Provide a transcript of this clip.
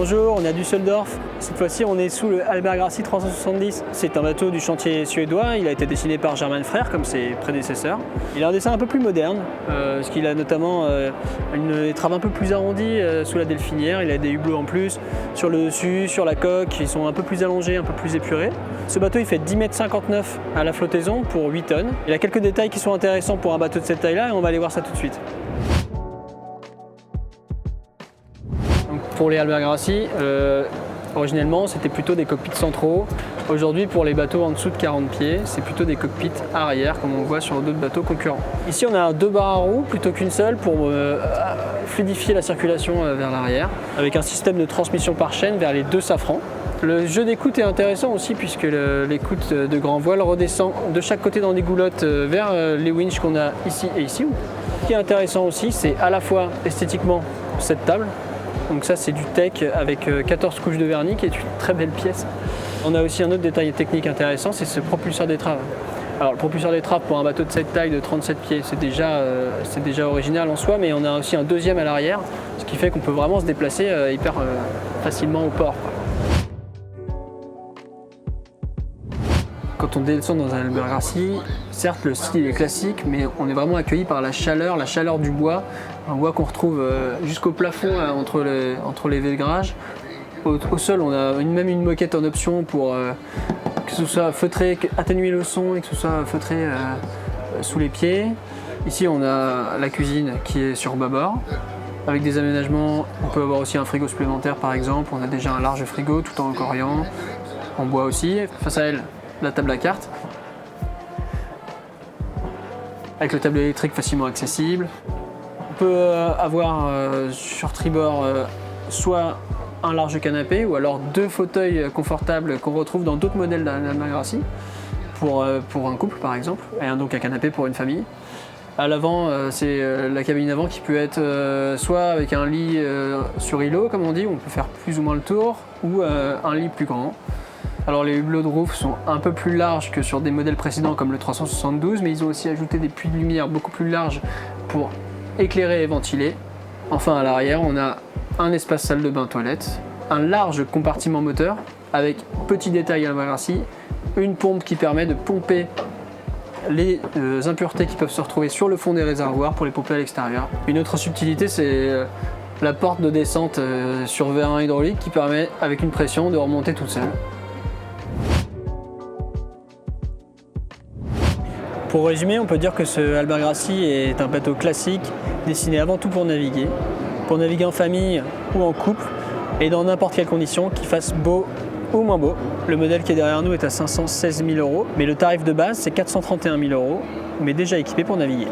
Bonjour, on est à Düsseldorf. Cette fois-ci, on est sous le Albert Grassi 370. C'est un bateau du chantier suédois. Il a été dessiné par Germain Frère, comme ses prédécesseurs. Il a un dessin un peu plus moderne, parce qu'il a notamment une étrave un peu plus arrondie sous la delphinière. Il a des hublots en plus sur le dessus, sur la coque, qui sont un peu plus allongés, un peu plus épurés. Ce bateau, il fait 10,59 m à la flottaison pour 8 tonnes. Il a quelques détails qui sont intéressants pour un bateau de cette taille-là, et on va aller voir ça tout de suite. Pour les Albert Grassi, originellement c'était plutôt des cockpits centraux. Aujourd'hui, pour les bateaux en dessous de 40 pieds, c'est plutôt des cockpits arrière, comme on voit sur d'autres bateaux concurrents. Ici, on a 2 barres à roues plutôt qu'une seule pour fluidifier la circulation vers l'arrière, avec un système de transmission par chaîne vers les 2 safrans. Le jeu d'écoute est intéressant aussi puisque l'écoute de grand voile redescend de chaque côté dans des goulottes vers les winches qu'on a ici et ici. Ce qui est intéressant aussi, c'est à la fois esthétiquement cette table. Donc ça, c'est du teak avec 14 couches de vernis qui est une très belle pièce. On a aussi un autre détail technique intéressant, c'est ce propulseur d'étrave. Alors le propulseur d'étrave pour un bateau de cette taille de 37 pieds, c'est déjà original en soi, mais on a aussi un deuxième à l'arrière, ce qui fait qu'on peut vraiment se déplacer hyper facilement au port. Quand on descend dans un Albert Grassi, certes le style est classique, mais on est vraiment accueilli par la chaleur du bois, un bois qu'on retrouve jusqu'au plafond là, entre les vélgrages. Au sol, on a même une moquette en option pour que ce soit feutré, atténuer le son et que ce soit feutré sous les pieds. Ici, on a la cuisine qui est sur bâbord. Avec des aménagements, on peut avoir aussi un frigo supplémentaire par exemple. On a déjà un large frigo tout en corian, en bois aussi. Face à elle, la table à cartes, avec le tableur électrique facilement accessible. On peut avoir sur tribord soit un large canapé ou alors 2 fauteuils confortables qu'on retrouve dans d'autres modèles d'Albert Grassi pour un couple par exemple, et donc un canapé pour une famille. À l'avant, c'est la cabine avant qui peut être soit avec un lit sur îlot comme on dit, où on peut faire plus ou moins le tour, ou un lit plus grand. Alors les hublots de roof sont un peu plus larges que sur des modèles précédents comme le 372, mais ils ont aussi ajouté des puits de lumière beaucoup plus larges pour éclairer et ventiler. Enfin à l'arrière, on a un espace salle de bain toilette, un large compartiment moteur avec, petit détail Albert Grassi, une pompe qui permet de pomper les impuretés qui peuvent se retrouver sur le fond des réservoirs pour les pomper à l'extérieur. Une autre subtilité, c'est la porte de descente sur vérin hydraulique qui permet avec une pression de remonter toute seule. Pour résumer, on peut dire que ce Albert Grassi est un bateau classique, destiné avant tout pour naviguer en famille ou en couple, et dans n'importe quelle condition, qu'il fasse beau ou moins beau. Le modèle qui est derrière nous est à 516 000 €, mais le tarif de base c'est 431 000 €, mais déjà équipé pour naviguer.